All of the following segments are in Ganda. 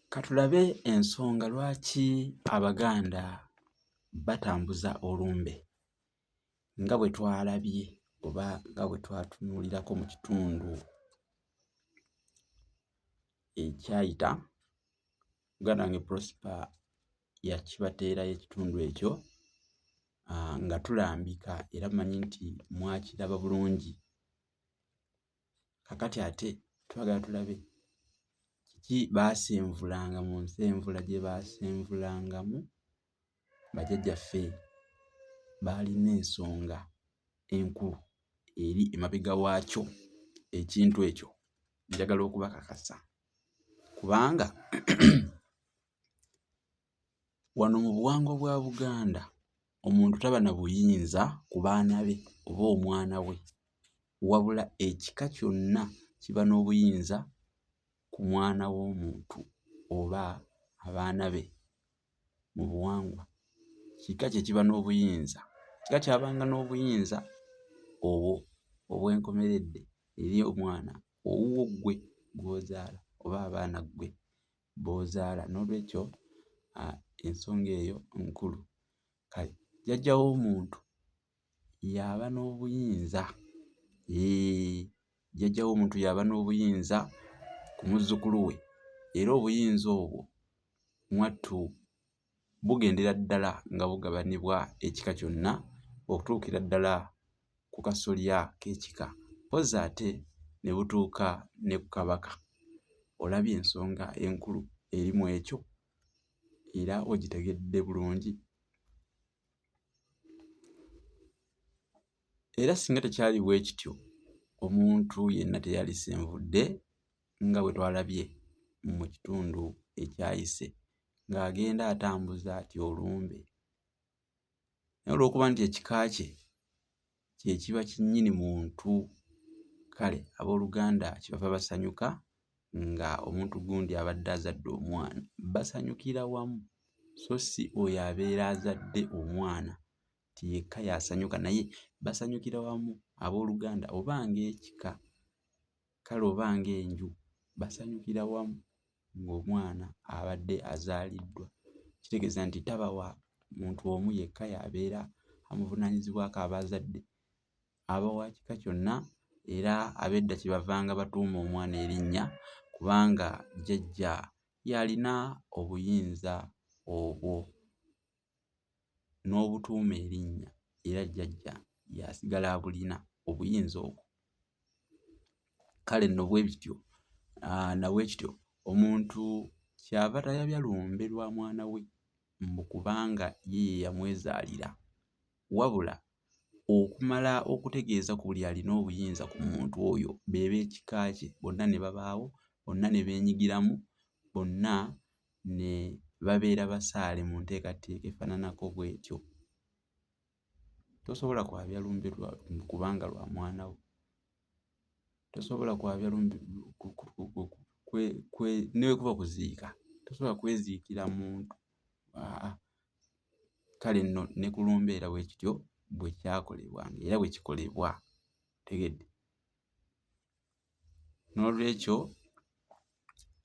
Katulabe ensonga lwaki Abaganda batambuza olumbe nga bwe twalabye oba nga bwe twatunuulirako mu kitundu ekyayita. Muganda wange Prosper yakibateerayo ekitundu ekyo nga tulambika era mmanyi nti mwakiraba bulungi. Kakati ate twagala tulabe kiki baasenvulanga mu nsenvula gye baasenvulangamu. Bajjajjaffe baalina ensonga enkulu eri emabega waakyo ekintu ekyo. Njagala okubakakasa kubanga wano mu buwangwa bwa Buganda omuntu taba na buyinza ku baana be oba omwana we, wabula ekika kyonna kiba n'obuyinza ku mwana w'omuntu oba abaana be. Mu buwangwa kika kye kiba n'obuyinza, kika kyabanga n'obuyinza obwo obw'enkomeredde eri omwana owuwo ggwe gw'ozaala oba abaana ggwe b'ozaala. Noolwekyo ensonga eyo nkulu. Kale jjajja w'omuntu y'aba n'obuyinza, jjajja w'omuntu y'aba n'obuyinza ku muzzukulu we, era obuyinza obwo mwattu bugendera ddala nga bugabanibwa ekika kyonna okutuukira ddala ku kasolya k'ekika, mpozzi ate ne butuuka ne ku Kabaka. Olabye ensonga enkulu eri mu ekyo era ogitegedde bulungi. Era singa tekyali bwe kityo omuntu yenna teyalisenvudde nga bwe twalabye mu kitundu ekyayise ng'agenda atambuza ati olumbe. Naye olw'okuba nti ekika kye kye kiba kinnyini muntu, kale abooluganda kyebava basanyuka nga omuntu gundi abadde azadde omwana, basanyukira wamu so si oyo abeera azadde omwana nti yekka y'asanyuka, naye basanyukira wamu abooluganda oba ng'ekika, kale oba ng'enju, basanyukira wamu ng'omwana abadde azaaliddwa. Kitegeeza nti taba wa muntu omu yekka y'abeera amuvunaanyizibwako aba azadde, aba wa kika kyonna. Era ab'edda kyebavanga batuuma omwana erinnya kubanga jjajja y'alina obuyinza obwo n'obutuuma erinnya, era jjajja y'asigala abulina obuyinza obwo. Kale nno bwe bityo na bwe kityo omuntu kyava tayabya lumbe lwa mwana we mbu kubanga ye yamwezaalira, wabula okumala okutegeeza ku buli alina obuyinza ku muntu oyo, be b'ekika kye bonna ne babaawo, bonna ne beenyigiramu, bonna ne babeera basaale mu nteekateeka efaananako bw'etyo. Tosobola kwabya lumbe kubanga lwa mwana wo, tosobola kwabya lumbe ne bwe kuba kuziika, tosobola kweziikira muntu. Kale nno ne ku lumbe era bwe kityo bwe kyakolebwanga era bwe kikolebwa, otegedde. Noolwekyo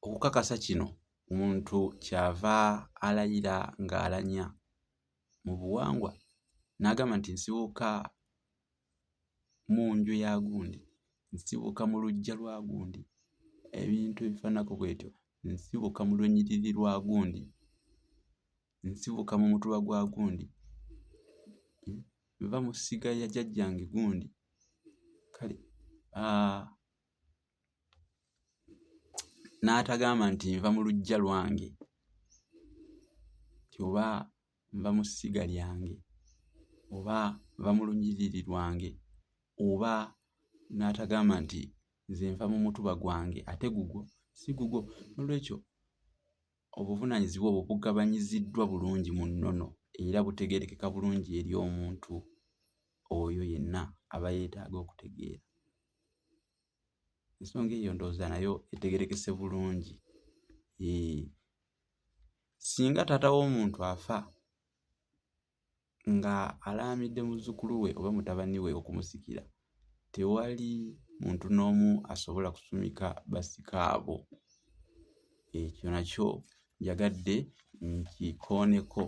okukakasa kino omuntu kyava alayira ng'alanya mu buwangwa n'agamba nti nsibuka mu nju ya gundi, nsibuka mu luggya lwa gundi, ebintu ebifaananako bw'etyo, nsibuka mu lunyiriri lwa gundi, nsibuka mu mutuba gwa gundi, nva mu ssiga ya jjajjange gundi. Kale n'atagamba nti nva mu luggya lwange nti oba nva mu ssiga lyange oba nva mu lunyiriri lwange, oba n'atagamba nti nze nva mu mutuba gwange ate gugwo si gugwo. Noolwekyo obuvunaanyizibwa obwo bugabanyiziddwa bulungi mu nnono era butegeerekeka bulungi eri omuntu oyo yenna aba yeetaaga okutegeera. Ensonga eyo ndowooza nayo etegeerekese bulungi. Singa taata w'omuntu afa nga alaamidde muzzukulu we oba mutabani we okumusikira, tewali muntu n'omu asobola kusumika basika abo. Ekyo nakyo njagadde nkikooneko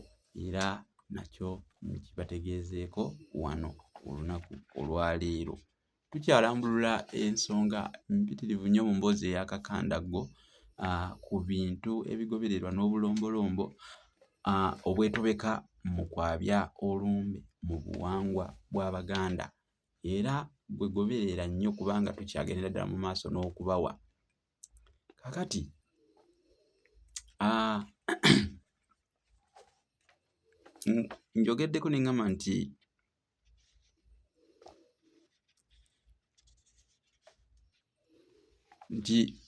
era nakyo nkibategeezeeko wano olunaku olwaleero. Tukyalambulula ensonga mpitirivu nnyo mu mboozi ey'akakandaggo ku bintu ebigobererwa n'obulombolombo obwetobeka mu kwabya olumbe mu buwangwa bw'Abaganda, era gwe goberera nnyo kubanga tukyagendera ddala mu maaso n'okubawa. Kaakati njogeddeko ne ŋŋamba nti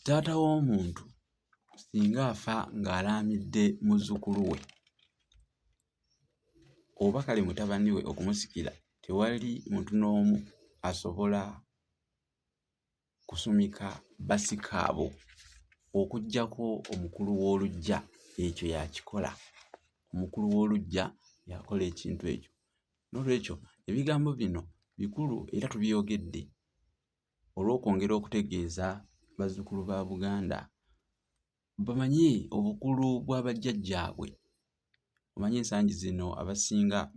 taata w'omuntu singa afa ng'alaamidde muzzukulu we oba kale mutabani we okumusikira, tewali muntu n'omu asobola kusumika basika abo okuggyako omukulu w'oluggya. Ekyo yakikola, omukulu w'oluggya yakola ekintu ekyo. Noolwekyo ebigambo bino bikulu era tubyogedde olw'okwongera okutegeeza bazzukulu ba Buganda bamanye obukulu bwa bajjajjaabwe. Omanye ensangi zino abasinga